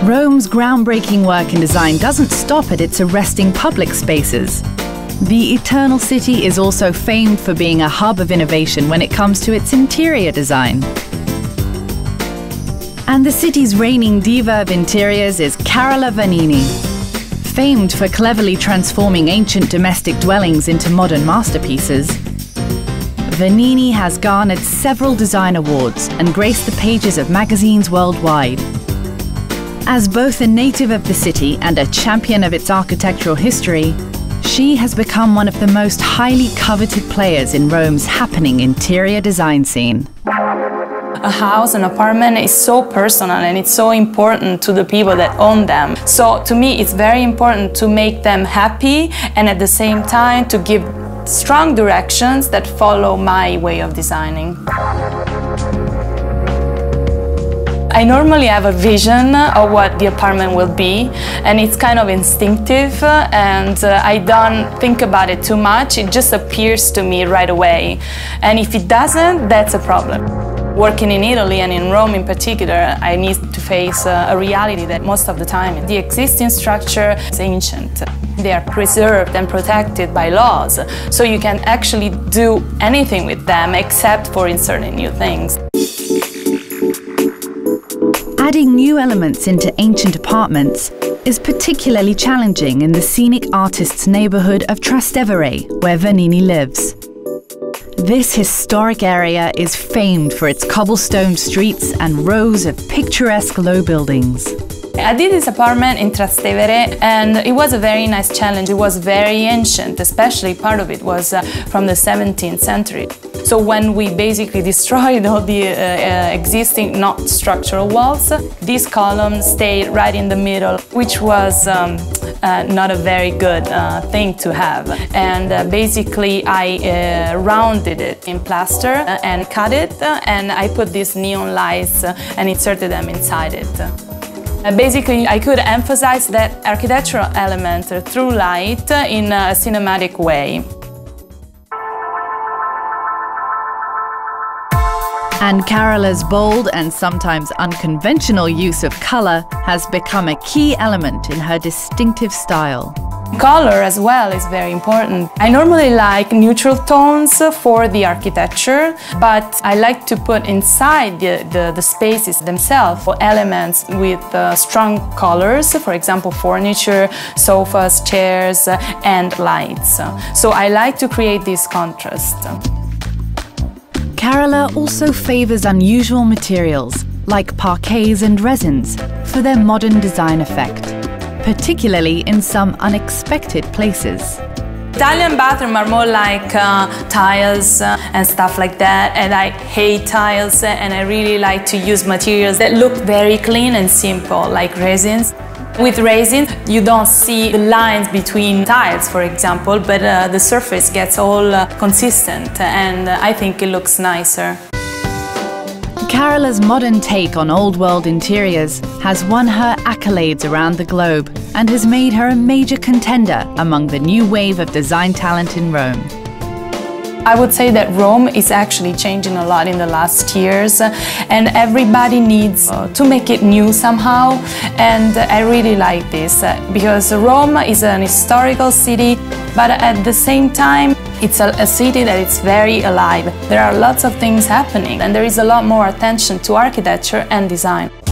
Rome's groundbreaking work in design doesn't stop at its arresting public spaces. The Eternal City is also famed for being a hub of innovation when it comes to its interior design. And the city's reigning diva of interiors is Carola Vannini. Famed for cleverly transforming ancient domestic dwellings into modern masterpieces, Vannini has garnered several design awards and graced the pages of magazines worldwide. As both a native of the city and a champion of its architectural history, she has become one of the most highly coveted players in Rome's happening interior design scene. A house, an apartment is so personal and it's so important to the people that own them. So to me it's very important to make them happy and at the same time to give strong directions that follow my way of designing. I normally have a vision of what the apartment will be, and it's kind of instinctive, and I don't think about it too much. It just appears to me right away. And if it doesn't, that's a problem. Working in Italy and in Rome in particular, I need to face a reality that most of the time the existing structure is ancient. They are preserved and protected by laws, so you can actually do anything with them except for inserting new things. Adding new elements into ancient apartments is particularly challenging in the scenic artists' neighborhood of Trastevere, where Vannini lives. This historic area is famed for its cobblestone streets and rows of picturesque low buildings. I did this apartment in Trastevere and it was a very nice challenge. It was very ancient, especially part of it was from the 17th century. So when we basically destroyed all the existing, not structural walls, these columns stayed right in the middle, which was not a very good thing to have. And basically I rounded it in plaster and cut it, and I put these neon lights and inserted them inside it. Basically, I could emphasize that architectural element through light in a cinematic way. And Carola's bold and sometimes unconventional use of color has become a key element in her distinctive style. Color as well is very important. I normally like neutral tones for the architecture, but I like to put inside the spaces themselves elements with strong colors, for example furniture, sofas, chairs and lights. So I like to create this contrast. Carola also favors unusual materials like parquets and resins for their modern design effect, particularly in some unexpected places. Italian bathrooms are more like tiles and stuff like that, and I hate tiles, and I really like to use materials that look very clean and simple, like resins. With resins, you don't see the lines between tiles, for example, but the surface gets all consistent, and I think it looks nicer. Carola's modern take on old-world interiors has won her accolades around the globe and has made her a major contender among the new wave of design talent in Rome. I would say that Rome is actually changing a lot in the last years, and everybody needs to make it new somehow, and I really like this because Rome is an historical city, but at the same time it's a city that is very alive. There are lots of things happening and there is a lot more attention to architecture and design.